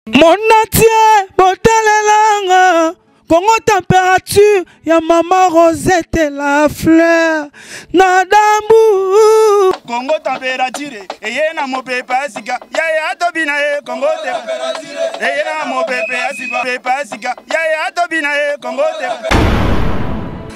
Mon atier, botalelanga. Congo température, ya maman Rosette la fleur. Nadambu. Congo température, eye na mo pepa sika. Ya tobina e Congo température. Eye na mo pepa sika. Ya tobina e Congo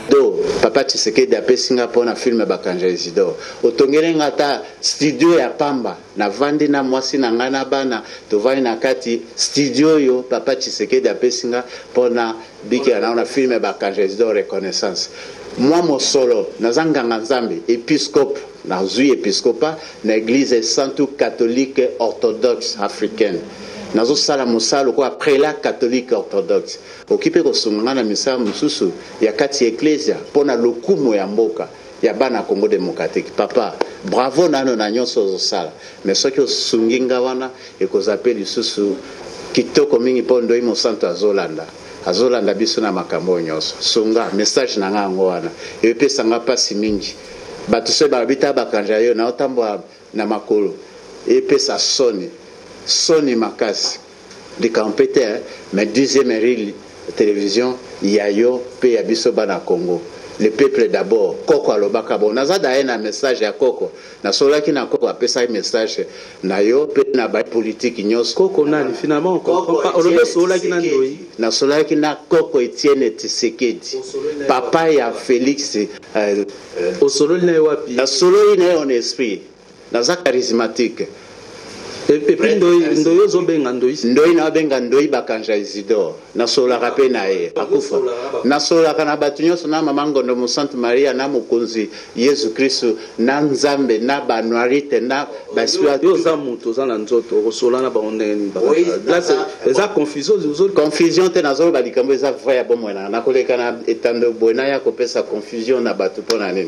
Do papa Tshisekedi ape Singapore na film Bakanja Isidore. Otongere ngata studio ya Pamba na vandi na mwasi na ngana bana tovani na kati studio yo papa Tshisekedi ape Singapore na biki na film Bakanja Isidore reconnaissance. Moi mon solo nazanga nzambe épiscope na zui épiscopat na église sainte catholique orthodoxe africaine. Nazo sala musalo kwa prela catholique orthodoxe okipe ko sungana misa mususu ya kati ecclesia pona lokumo ya mboka ya bana Congo démocratique. Papa bravo nano na nyonso zo sala mais soki osunginga wana ekozape lisusu kitoko mingi pondo imo santo azolanda biso na makambo nyonso sunga message na ngango wana epesa nga pasi mingi batu se babita bakanja yo na otambo na makolo epesa Sony Makasi, de Campéter, mais deuxième rille télévision, Yayo, Pe Abiso Bana Congo. Le peuple d'abord, Koko Alobaka bon. Nazada un message à Koko. Na sola qui na Koko a pesa un message na yo pe na ba politique nyos. Koko na finalement on comprend pas. Olobe sola qui na ndoi. Na sola qui na Koko Etienne Tshisekedi. Papa ya Félix au solo na wapi. Na solo ina on esprit. Naza charismatique. Ndoi na benga ndoi Bakanja Isidore na sola rape na ye akufa na sola kana batu nyonso na mama Ngondo mu Sainte Maria na mukonzi Yesu Kristo na nzambe na banwarite na baswa yo za muto za na nzoto kosola na baondeni là c'est ça confusion te na zo balikambo za vrai bomona na koleka na etando bona ya kopesa confusion na batu pona ne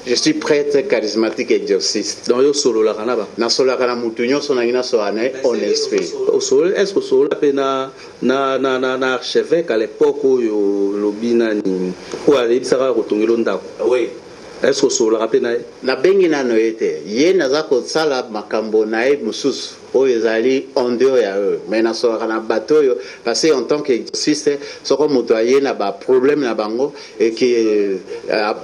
je suis prêtre charismatique exorciste donc yo solo la kana ba na sola kana mutu nyonso na ina on esprit. Est-ce que Sola pena na archevêque à l'époque où lobina ni ou à l'ébisara rotongelo ndako. Oui. Est-ce que Sola pena na bengi na noete ye nazako sala makambo nae mususu oyezali en dehors ya eux mais na sola na bateau yo parce en tant qu'exorciste soko moto aye na ba problème na bango et que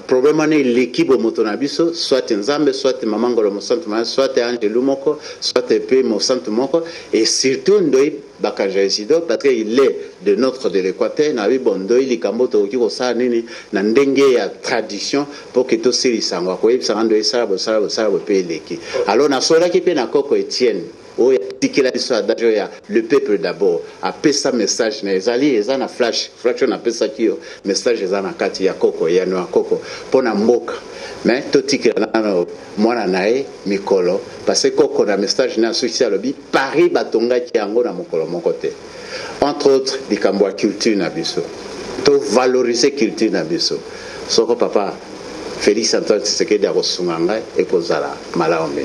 problème ane l'équipe moto na biso soit nzambe soit maman Ngolo mo Sainte Maria soit Angelo moko soit pe mo Sainte moko et surtout ndoi Bakanja Isidore parce qu'il est de l'Équateur na bi bondo ili kamboto ki ko sa nini na ndenge ya tradition pour que to siri sangwa ko yebisa ndo isala bo pe leki alors na sola ki pe na Koko Etienne oya tikela biso adajo ya le peuple d'abord apesa message na ezali ezana flash na pesa kio message ezana kati ya Koko ya no Koko pona mboka mais to tikela na mwana nae mikolo parce que Koko na message na social lobby Paris batonga ki yango na mokolo moko te entre autres likambo ya culture na biso to valoriser culture na biso soko papa Félix Antoine Tshisekedi Arosunganga et Kozala Malaombe.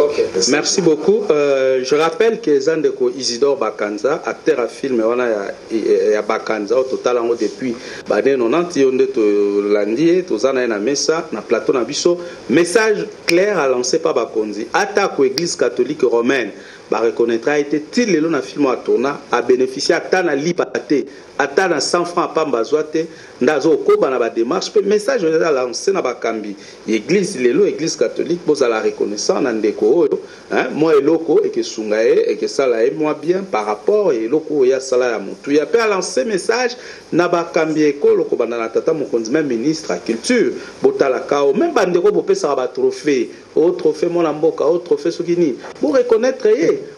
Merci beaucoup. Je rappelle que Zandeko Isidore Bakanza, acteur à film, on a Bakanza au total en depuis l'année 90, on est lundi, Tozana na messa, na plateau na biso. Message clair à lancer par Bakonzi. Attaque aux églises catholiques romaines. Ba reconnaîtra été til lelo na film à tourner a bénéficié à tana lipaté à tana 100 francs à pambazoate ndazo koba na ba démarche pe message on a lancé na ba kambi église lelo église catholique pour la reconnaissance na ndeko oyo hein moi eloko et que sungae et que ça là est moi bien par rapport et eloko ya sala ya mutu ya pe a lancé message na ba kambi ekolo ko bana na tata mokonzi même ministre à culture botala kao même bandeko bo pesa ba trophée au trophée mon mboka au trophée sokini pour reconnaître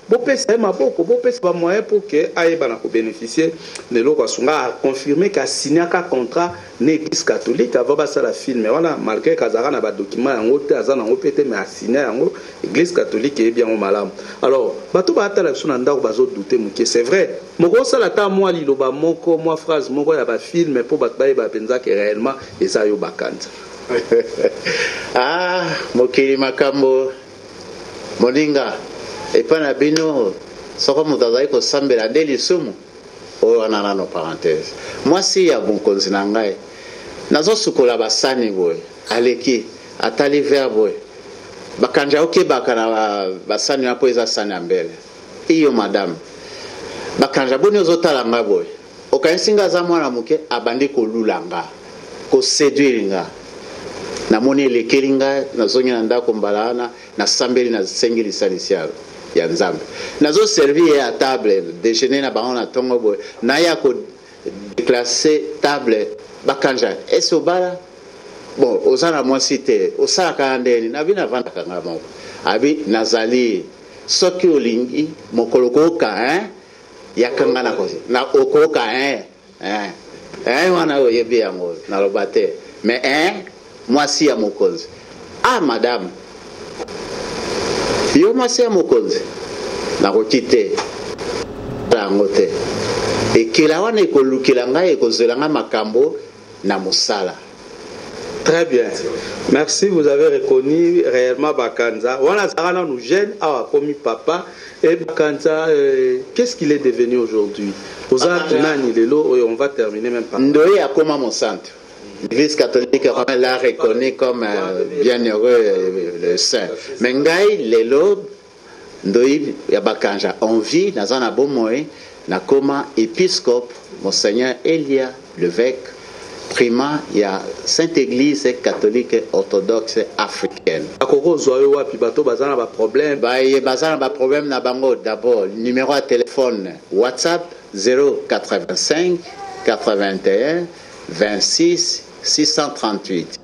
bon pesa maboko bon pesa ba moyen pour que aïba na ko bénéficier de l'eau sunga a confirmé qu'a signé un contrat l'église catholique avant ça la film mais voilà malgré kazara na ba document en haute azana en pété mais a signé en église catholique est bien au malam alors bato ba atala sona ndako bazo douter muke c'est vrai moko sala ta moi liloba moko moi phrase moko ya ba film mais pour bato ba penza que réellement eza yo bakanta ah mokili makambo molinga epana bino soko mutazai ko sambela ndeli sumu o anana parenthèse moi si ya bonkonzi na ngai nazo sukola basani boy aleki atali verbe bakanja oke bakana basani apo eza sani ambele iyo madame bakanja boni ozotala nga boye okansinga za mwana muke abandi kolulanga ko séduire nga namoni elekeli nga nazongi na ndako mbalana na sambeli na sengeli salisialo ya nzambe nazo servir à table déjeuner na bango na tongo boye na ya ko déclasser table bakanja esobala bon ozana mwasi te osaka ndeni na bina vanda kanga moko abi nazali soki olingi mokoloko ka yakanga na kosi na okoka wana oyebi yango na lobate mais mwasi ya mokonzi madame yo mwasi ya mokonzi nakoki te yango te ekela wana ekolukela ngai ekozela nga makambo na mosala. Très bien. Merci, vous avez reconnu réellement Bakanza. Voilà, ça nous gêne, comme papa. Et Bakanza, qu'est-ce qu'il est devenu aujourd'hui? On va terminer même par. Ndoye a comme mon centre. L'Église catholique l'a reconnu comme bienheureux le saint. Mais Ngai, Lelo, Ndoye Bakanja, on vit dans un abomoé, na comme épiscope, Monseigneur Elia Levesque. Prima, il y a Sainte Église catholique orthodoxe africaine. Problème d'abord, numéro de téléphone WhatsApp 085 81 26 638.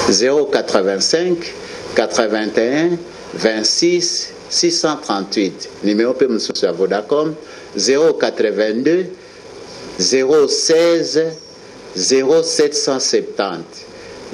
085 81 26 638. Numéro P. M. Vodacom 082 016 0770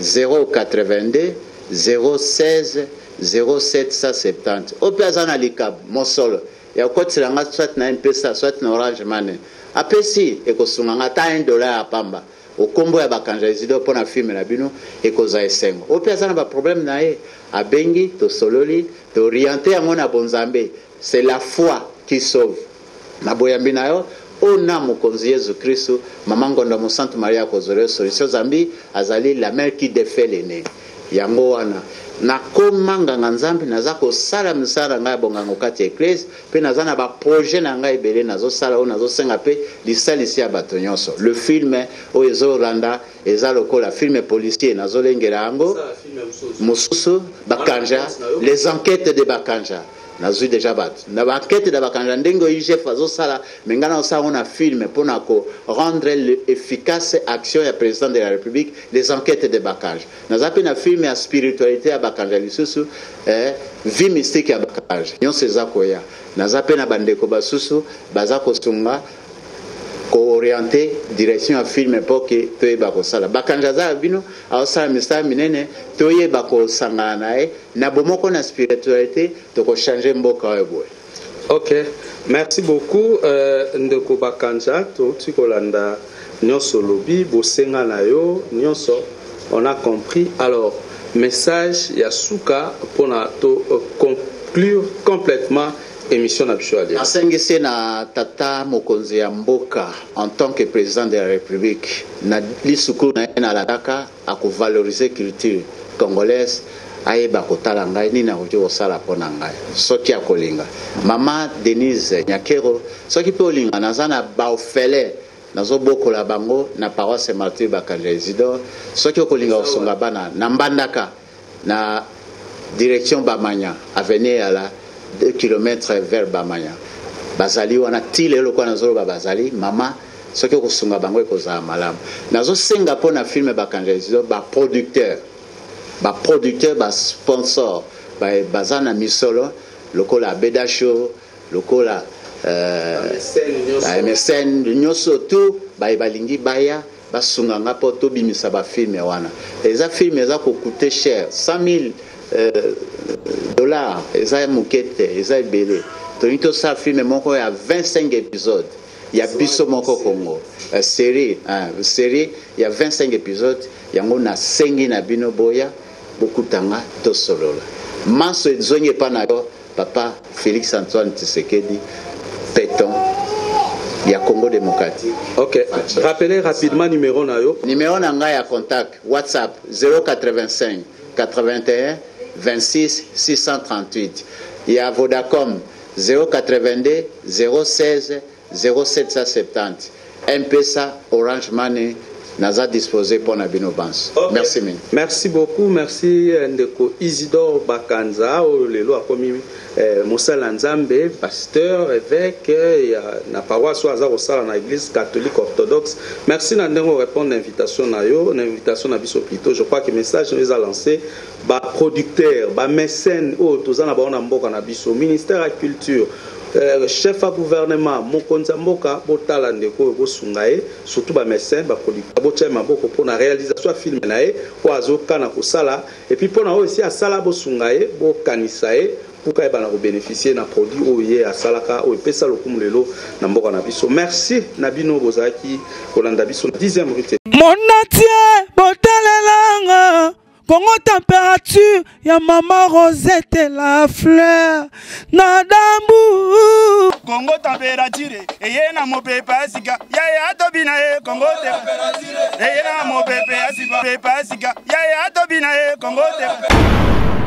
082 016 0770 au plazana likab mosolo ya kotilanga soit na mpesa soit na Orange Money apesi ekosunganga ta $1 apamba okombo ya bakanja izido pona film na bino ekoza esengo au plazana ba problème na ye abengi to sololi to orienter yango na bonzambe. C'est la foi qui sauve na boyambi na yo ona mokonzi Yesu Kristo mama ngondo mo Sainte Maria kozore solution zambi azali la mère qui défait l'aîné yango wana na komanga nzambe naza ko sala misala ngai bongango kati église pe naza na ba projet na ngai belé nazo sala o nazo senga pe lisalisi ya bato nyonso. Le film o ezo randa eza lokola film policier nazo lengera yango mususu bakanja les enquêtes de bakanja nazu déjà bat na enquête de bakanja ndengo IGF azo sala mengana osala on a film pour ko rendre efficace action ya président de la République les enquêtes de bakanja nazape na film ya spiritualité ya bakanja lisusu vie mystique ya bakanja nyonso eza koya nazape na bandeko basusu baza kosunga ko orienter direction ya film époque toyeba kosala bakanja za bino aosala mystère minene toyeba kosangana nae na bomoko na spiritualité toko changer mboka webwe. Ok, merci beaucoup ndeko bakanja to tikolanda nyonso lobi bosenga na yo nyonso on a compris. Alors message ya suka pona to conclure complètement émission actuelle. Asengese na tata mokonzi ya mboka en tant que président de la République na lisuku na la daka a ko valoriser culture congolaise ayeba kotala ngai ni na kojo sala pona ngai soki akolinga mama Denise Nyakero soki pe olinga nazana ba ofele nazo bokola bango na paroisse Martyr Bakanja Isidore soki okolinga osonga bana na mbandaka na direction Bamanya avenue à la 2 km vers Bamanya bazali wana tile lokwa nazolo bazali mama soki kosunga bango ekozala malamu nazo senga pona film Bakanja Isidore ba producteur ba sponsor bazana misolo lokola Beda Show lokola MSN nyoso tu balingi baya basunganga po to bimisa ba film wana eza film eza ko coûter cher $100,000 eza mukete eza belé tonito sa film moko ya 25 épisodes ya biso moko Congo série ya 25 épisodes yango na sengi na bino boya bokutanga to solola manso ezonye pana yo papa Félix Antoine Tshisekedi Péton ya Congo démocratique. Ok, rappelez rapidement numéro na yo. Numéro na nga ya contact WhatsApp 085 81 26 638. Ya Vodacom 082 016 0770. M-Pesa, Orange Money, Naza disposé pour Nabino Bans. Okay. Merci, min. Merci beaucoup. Merci, Ndeko Isidore Bakanza, Lelo Akomi Moussa Lanzambe, pasteur, évêque, na paroisse Azar na l'église catholique orthodoxe. Merci Nandemo répondre à l'invitation l'invitation na biso plutôt. Je crois que le message nous a lancé. Ba producteur, ba mécène, tozana ba on mboka na biso, ministère de la culture. Chef à gouvernement, Mokonza Mboka, Botala Ndeko, Bosungae, surtout ba médecin, ba producteur, Botia Maboko pour la réalisation film nae, Oazo Kana Kosala, et puis pour aussi à Sala Bosungae, Bo Kanisae, pour qu'il ait bénéficier d'un produit OIE à Salaka, ou Pesa Lokumulelo, Namboka Nabiso. Merci Nabino Bozaki, Kolanda Biso, 10e rue. Mon atier, Botalelanga. Congo température, ya maman Rosette la fleur, Nadambu. Congo température, et na mo pepe asika, ya tobina Congo température, et na mo pepe asika, ya tobina Congo température.